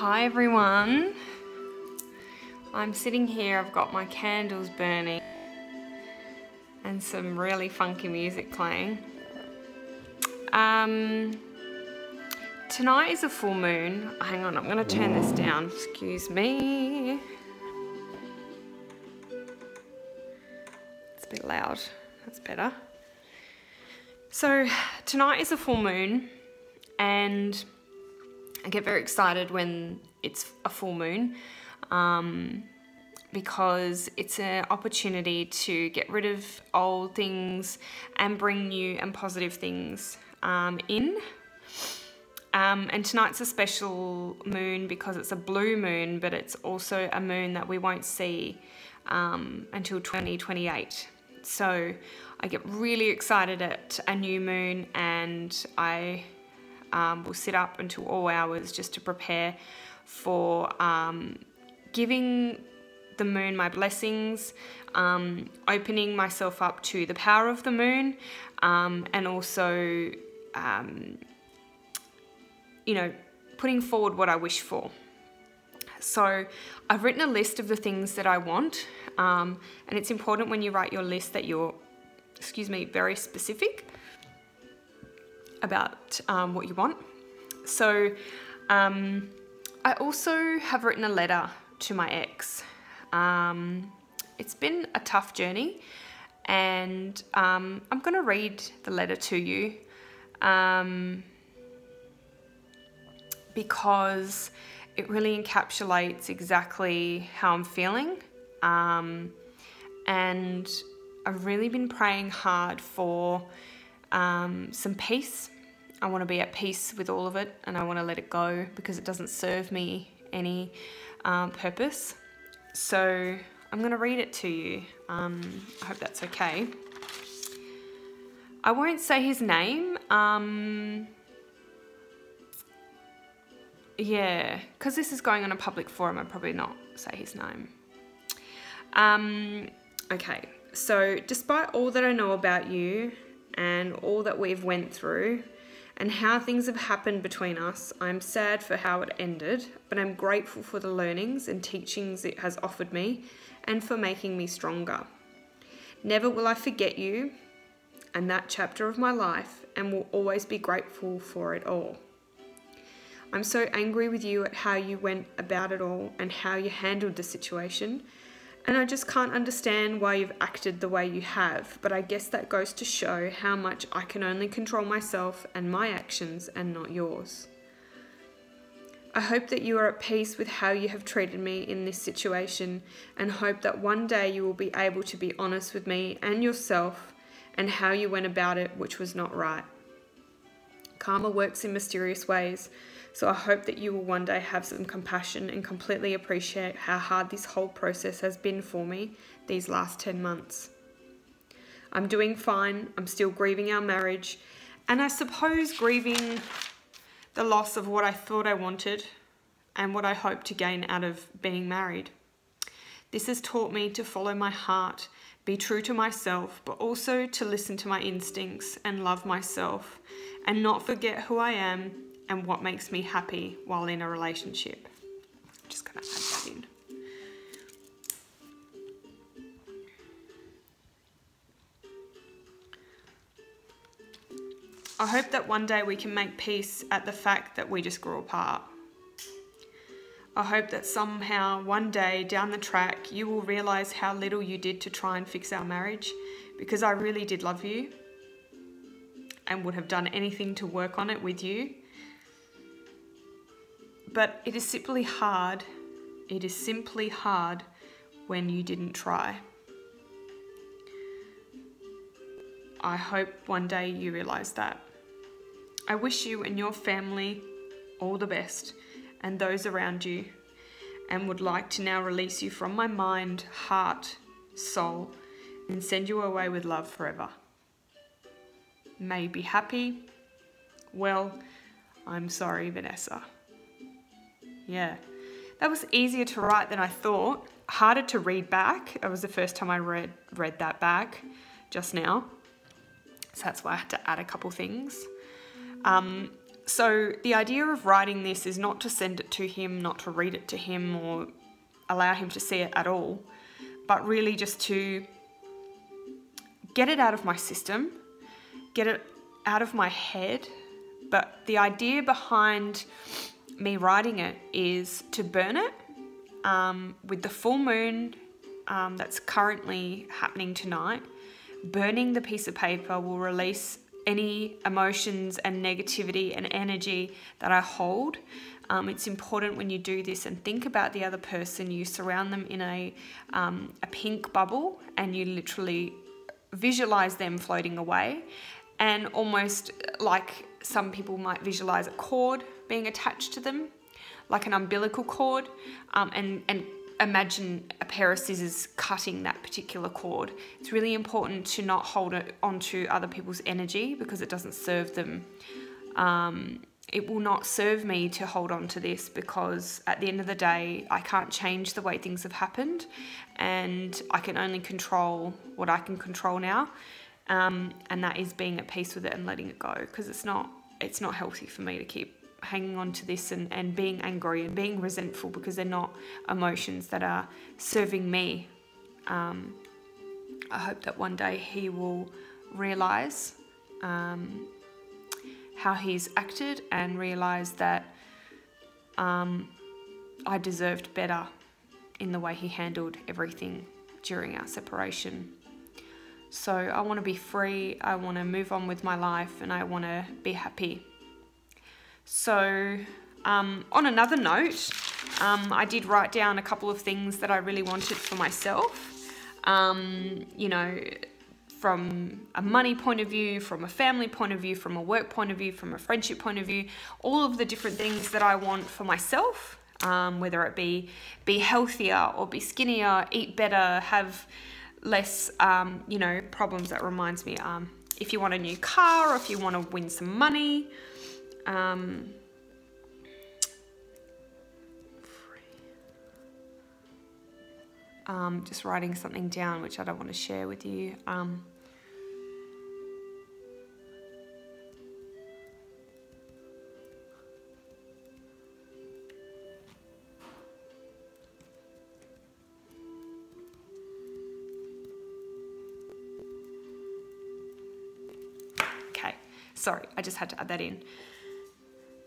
Hi everyone, I'm sitting here, I've got my candles burning and some really funky music playing. Tonight is a full moon. Hang on, I'm going to turn this down, excuse me. It's a bit loud, that's better. So tonight is a full moon and I get very excited when it's a full moon because it's an opportunity to get rid of old things and bring new and positive things in. And tonight's a special moon because it's a blue moon, but it's also a moon that we won't see until 2028. So I get really excited at a new moon, and I will sit up until all hours just to prepare for giving the moon my blessings, opening myself up to the power of the moon, and also you know, putting forward what I wish for. So I've written a list of the things that I want, and it's important when you write your list that you're, very specific about what you want. So I also have written a letter to my ex. It's been a tough journey, and I'm going to read the letter to you because it really encapsulates exactly how I'm feeling. And I've really been praying hard for some peace. I want to be at peace with all of it, and I want to let it go because it doesn't serve me any purpose. So I'm going to read it to you. I hope that's okay. I won't say his name. Yeah, because this is going on a public forum, I'd probably not say his name. Okay, so despite all that I know about you and all that we've went through and how things have happened between us, I'm sad for how it ended, but I'm grateful for the learnings and teachings it has offered me and for making me stronger. Never will I forget you and that chapter of my life, and will always be grateful for it all. I'm so angry with you at how you went about it all and how you handled the situation, and I just can't understand why you've acted the way you have, but I guess that goes to show how much I can only control myself and my actions and not yours. I hope that you are at peace with how you have treated me in this situation, and hope that one day you will be able to be honest with me and yourself and how you went about it, which was not right. Karma works in mysterious ways, so I hope that you will one day have some compassion and completely appreciate how hard this whole process has been for me these last 10 months. I'm doing fine. I'm still grieving our marriage, and I suppose grieving the loss of what I thought I wanted and what I hoped to gain out of being married. This has taught me to follow my heart, be true to myself, but also to listen to my instincts and love myself and not forget who I am and what makes me happy while in a relationship. I'm just going to add that in. I hope that one day we can make peace at the fact that we just grew apart. I hope that somehow one day down the track you will realise how little you did to try and fix our marriage, because I really did love you and would have done anything to work on it with you. But it is simply hard. It is simply hard when you didn't try. I hope one day you realise that. I wish you and your family all the best and those around you, and would like to now release you from my mind, heart, soul, and send you away with love forever. May you be happy. Well, I'm sorry, Vanessa. Yeah, that was easier to write than I thought. Harder to read back. It was the first time I read that back just now. So that's why I had to add a couple things. So the idea of writing this is not to send it to him, not to read it to him or allow him to see it at all, but really just to get it out of my system, get it out of my head. But the idea behind me writing it is to burn it with the full moon that's currently happening tonight. Burning the piece of paper will release any emotions and negativity and energy that I hold. It's important when you do this and think about the other person, you surround them in a pink bubble and you literally visualize them floating away, and almost like some people might visualize a cord being attached to them, like an umbilical cord, and imagine a pair of scissors cutting that particular cord. It's really important to not hold it onto other people's energy because it doesn't serve them. It will not serve me to hold on to this because at the end of the day, I can't change the way things have happened and I can only control what I can control now. And that is being at peace with it and letting it go, because it's not healthy for me to keep hanging on to this and being angry and being resentful, because they're not emotions that are serving me. I hope that one day he will realise how he's acted and realise that I deserved better in the way he handled everything during our separation. So I want to be free, I want to move on with my life, and I want to be happy. So on another note, I did write down a couple of things that I really wanted for myself, you know, from a money point of view, from a family point of view, from a work point of view, from a friendship point of view, all of the different things that I want for myself, whether it be healthier or be skinnier, eat better, have less, you know, problems. That reminds me, if you want a new car or if you want to win some money, just writing something down which I don't want to share with you. Okay, sorry, I just had to add that in.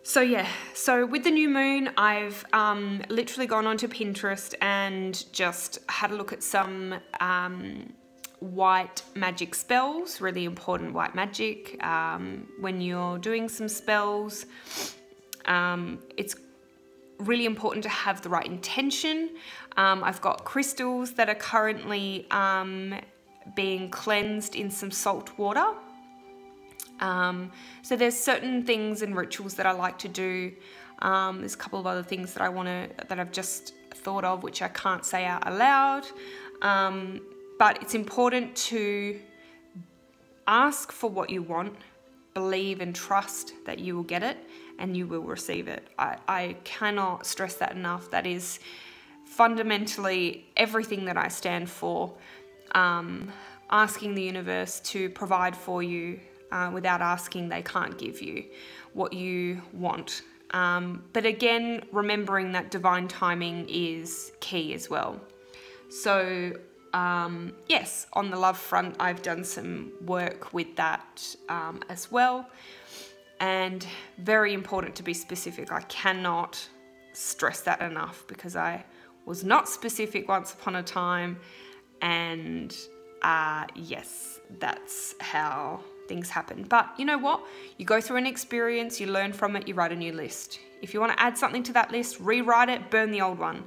So yeah, so with the new moon, I've literally gone onto Pinterest and just had a look at some white magic spells, really important white magic. When you're doing some spells, it's really important to have the right intention. I've got crystals that are currently being cleansed in some salt water. So there's certain things and rituals that I like to do. There's a couple of other things that I've just thought of, which I can't say out aloud. But it's important to ask for what you want, believe and trust that you will get it and you will receive it. I cannot stress that enough. That is fundamentally everything that I stand for. Asking the universe to provide for you. Without asking, they can't give you what you want. But again, remembering that divine timing is key as well. So yes, on the love front, I've done some work with that as well. And very important to be specific. I cannot stress that enough because I was not specific once upon a time. And yes, that's how things happen. But you know what? You go through an experience, you learn from it, you write a new list. If you want to add something to that list, rewrite it, burn the old one.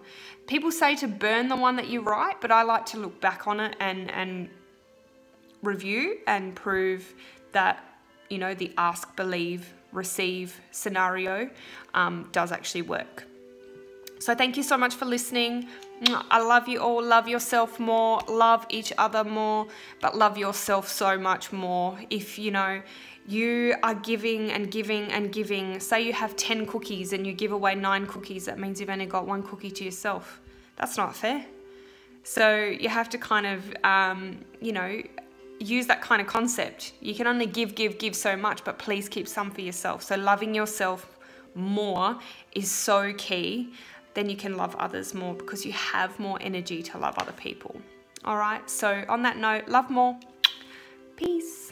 People say to burn the one that you write, but I like to look back on it and review and prove that, you know, the ask, believe, receive scenario does actually work. So thank you so much for listening. I love you all. Love yourself more. Love each other more. But love yourself so much more. If, you know, you are giving and giving and giving. Say you have 10 cookies and you give away 9 cookies. That means you've only got 1 cookie to yourself. That's not fair. So you have to kind of, you know, use that kind of concept. You can only give so much, but please keep some for yourself. So loving yourself more is so key. Then you can love others more because you have more energy to love other people. All right, so on that note, love more. Peace.